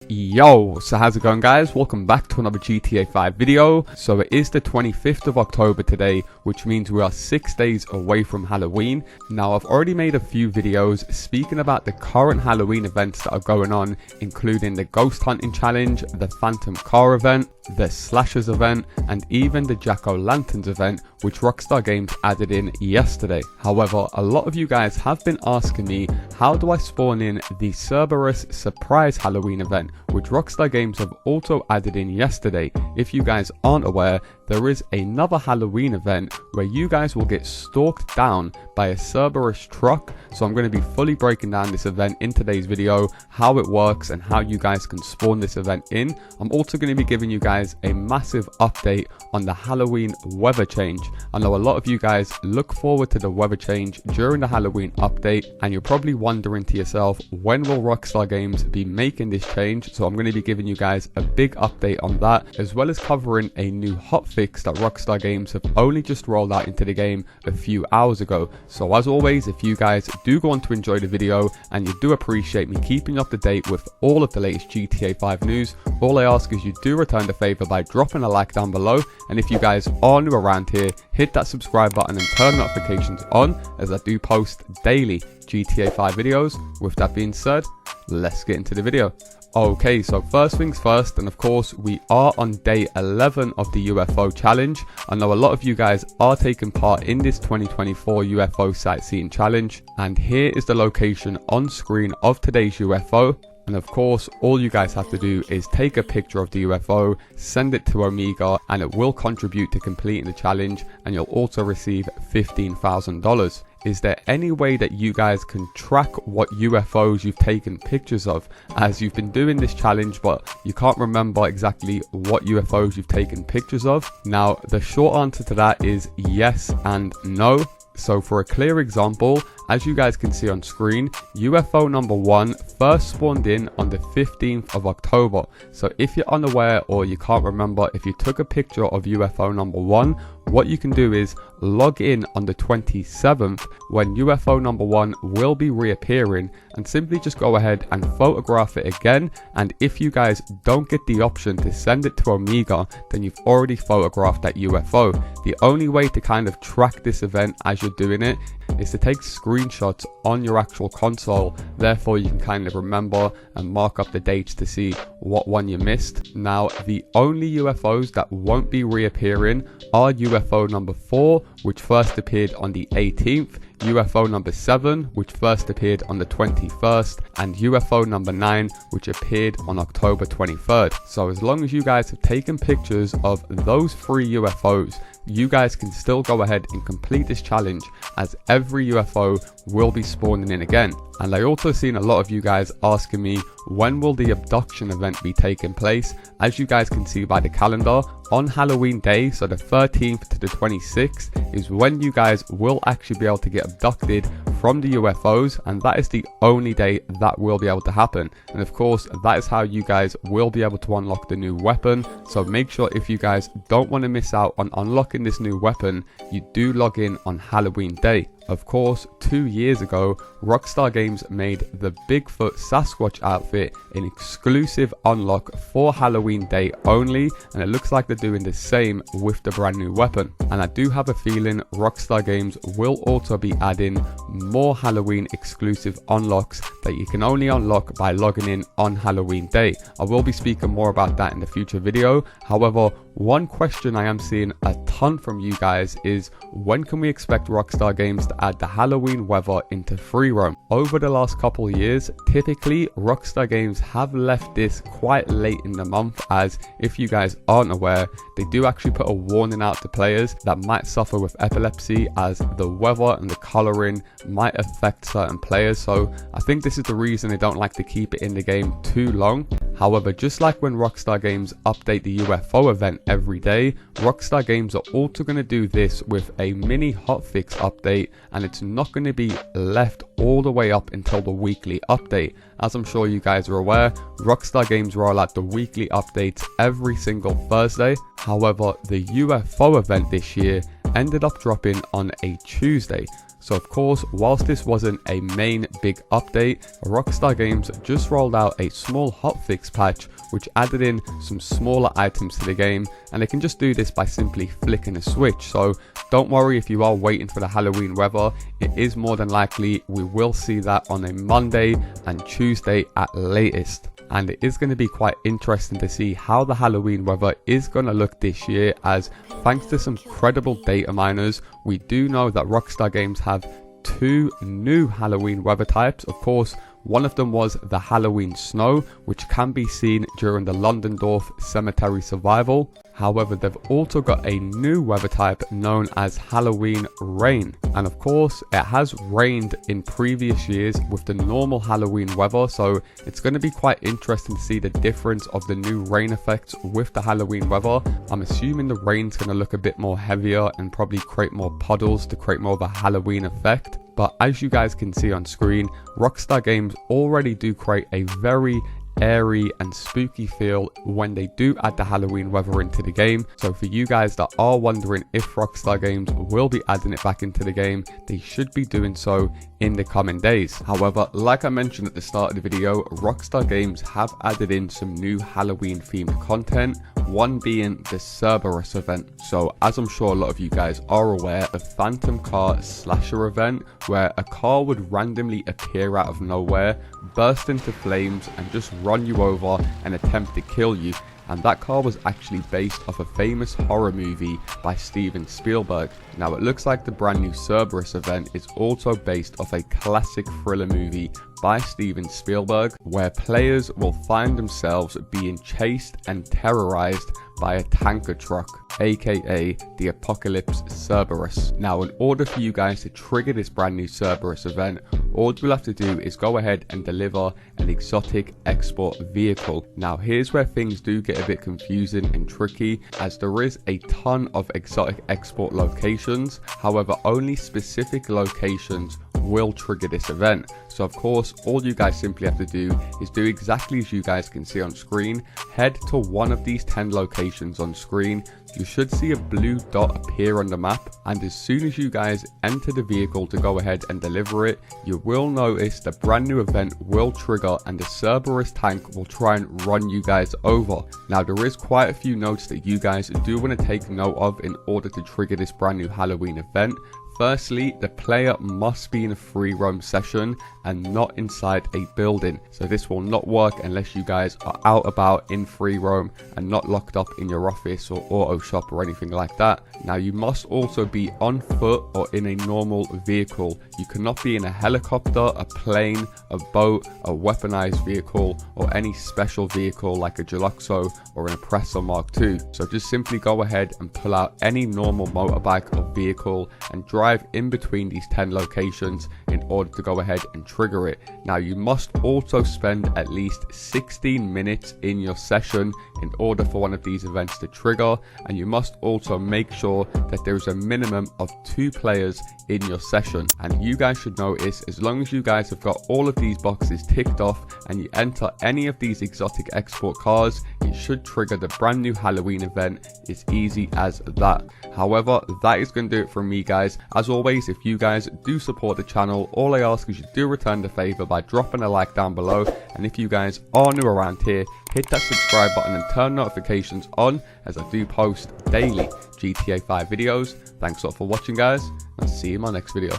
Yo, so how's it going, guys? Welcome back to another GTA 5 video. So it is the 25th of October today, which means we are 6 days away from Halloween. Now, I've already made a few videos speaking about the current Halloween events that are going on, including the Ghost Hunting Challenge, the Phantom Car event, the Slashers event, and even the Jack-O-Lanterns event, which Rockstar Games added in yesterday. However, a lot of you guys have been asking me, how do I spawn in the CERBERUS surprise Halloween event, which Rockstar Games have also added in yesterday. If you guys aren't aware, there is another Halloween event where you guys will get stalked down by a CERBERUS truck. So I'm going to be fully breaking down this event in today's video, how it works and how you guys can spawn this event in. I'm also going to be giving you guys a massive update on the Halloween weather change. I know a lot of you guys look forward to the weather change during the Halloween update, and you're probably wondering to yourself, when will Rockstar Games be making this change? So I'm going to be giving you guys a big update on that, as well as covering a new hotfix that Rockstar Games have only just rolled out into the game a few hours ago. So as always, if you guys do go on to enjoy the video and you do appreciate me keeping up to date with all of the latest GTA 5 news, all I ask is you do return the favor by dropping a like down below. And if you guys are new around here, hit that subscribe button and turn notifications on, as I do post daily GTA 5 videos. With that being said, let's get into the video. Okay, so first things first, and of course we are on day 11 of the UFO challenge. I know a lot of you guys are taking part in this 2024 UFO sightseeing challenge, and here is the location on screen of today's UFO. And of course, all you guys have to do is take a picture of the UFO, send it to Omega, and it will contribute to completing the challenge, and you'll also receive $15,000. Is there any way that you guys can track what UFOs you've taken pictures of, as you've been doing this challenge but you can't remember exactly what UFOs you've taken pictures of? Now, the short answer to that is yes and no. So for a clear example, as you guys can see on screen, UFO number 1 first spawned in on the 15th of October. So if you're unaware or you can't remember if you took a picture of UFO number 1, what you can do is log in on the 27th when UFO number 1 will be reappearing, and simply just go ahead and photograph it again. And if you guys don't get the option to send it to Omega, then you've already photographed that UFO. The only way to kind of track this event as you're doing it is to take screenshots on your actual console. Therefore you can kind of remember and mark up the dates to see what one you missed. Now, the only UFOs that won't be reappearing are UFO number 4, which first appeared on the 18th, UFO number 7, which first appeared on the 21st, and UFO number 9, which appeared on October 23rd. So as long as you guys have taken pictures of those 3 UFOs, you guys can still go ahead and complete this challenge, as every UFO will be spawning in again. And I also seen a lot of you guys asking me, when will the abduction event be taking place? As you guys can see by the calendar, on Halloween day, so the 13th to the 26th, is when you guys will actually be able to get abducted from the UFOs, and that is the only day that will be able to happen. And of course, that is how you guys will be able to unlock the new weapon. So make sure, if you guys don't want to miss out on unlocking this new weapon, you do log in on Halloween day. Of course, 2 years ago, Rockstar Games made the Bigfoot Sasquatch outfit an exclusive unlock for Halloween day only, and it looks like they're doing the same with the brand new weapon. And I do have a feeling Rockstar Games will also be adding more Halloween exclusive unlocks that you can only unlock by logging in on Halloween day. I will be speaking more about that in the future video. However, one question I am seeing a ton from you guys is, when can we expect Rockstar Games to add the Halloween weather into free roam? Over the last couple of years, typically Rockstar Games have left this quite late in the month, as if you guys aren't aware, they do actually put a warning out to players that might suffer with epilepsy, as the weather and the coloring might affect certain players. So I think this is the reason they don't like to keep it in the game too long. However, just like when Rockstar Games update the UFO event every day, Rockstar Games are also going to do this with a mini hotfix update, and it's not going to be left all the way up until the weekly update. As I'm sure you guys are aware, Rockstar Games roll out the weekly updates every single Thursday. However, the UFO event this year ended up dropping on a Tuesday. So of course, whilst this wasn't a main big update, Rockstar Games just rolled out a small hotfix patch which added in some smaller items to the game, and they can just do this by simply flicking a switch. So don't worry if you are waiting for the Halloween weather, it is more than likely we will see that on a Monday and Tuesday at latest. And it is going to be quite interesting to see how the Halloween weather is going to look this year, as thanks to some credible data miners, we do know that Rockstar Games have 2 new Halloween weather types. Of course, one of them was the Halloween snow, which can be seen during the Londendorf Cemetery Survival. However, they've also got a new weather type known as Halloween rain. And of course, it has rained in previous years with the normal Halloween weather, so it's going to be quite interesting to see the difference of the new rain effects with the Halloween weather. I'm assuming the rain's going to look a bit more heavier and probably create more puddles to create more of a Halloween effect. But as you guys can see on screen, Rockstar Games already do create a very airy and spooky feel when they do add the Halloween weather into the game. So for you guys that are wondering if Rockstar Games will be adding it back into the game, they should be doing so in the coming days. However, like I mentioned at the start of the video, Rockstar Games have added in some new Halloween themed content, one being the CERBERUS event. So as I'm sure a lot of you guys are aware, the Phantom Car Slasher event, where a car would randomly appear out of nowhere, burst into flames and just run you over and attempt to kill you. And that car was actually based off a famous horror movie by Steven Spielberg. Now it looks like the brand new CERBERUS event is also based off a classic thriller movie by Steven Spielberg, where players will find themselves being chased and terrorized by a tanker truck, aka the Apocalypse Cerberus. Now in order for you guys to trigger this brand new Cerberus event, all you'll have to do is go ahead and deliver an exotic export vehicle. Now here's where things do get a bit confusing and tricky, as there is a ton of exotic export locations. However, only specific locations will trigger this event. So of course, all you guys simply have to do is do exactly as you guys can see on screen. Head to one of these 10 locations on screen. You should see a blue dot appear on the map, and as soon as you guys enter the vehicle to go ahead and deliver it, you will notice the brand new event will trigger and the Cerberus tank will try and run you guys over. Now there is quite a few notes that you guys do want to take note of in order to trigger this brand new Halloween event. Firstly, the player must be in a free roam session and not inside a building. So this will not work unless you guys are out about in free roam and not locked up in your office or auto shop or anything like that. Now you must also be on foot or in a normal vehicle. You cannot be in a helicopter, a plane, a boat, a weaponized vehicle, or any special vehicle like a Deluxo or an Oppressor Mark II. So just simply go ahead and pull out any normal motorbike or vehicle and drive in between these 10 locations in order to go ahead and trigger it. Now you must also spend at least 16 minutes in your session in order for one of these events to trigger, and you must also make sure that there is a minimum of 2 players in your session. And you guys should notice, as long as you guys have got all of these boxes ticked off and you enter any of these exotic export cars, it should trigger the brand new Halloween event. It's easy as that. However, that is going to do it from me, guys. As always, if you guys do support the channel, all I ask is you do return the favor by dropping a like down below, and if you guys are new around here, hit that subscribe button and turn notifications on, as I do post daily GTA 5 videos. Thanks a lot for watching, guys. I'll see you in my next video.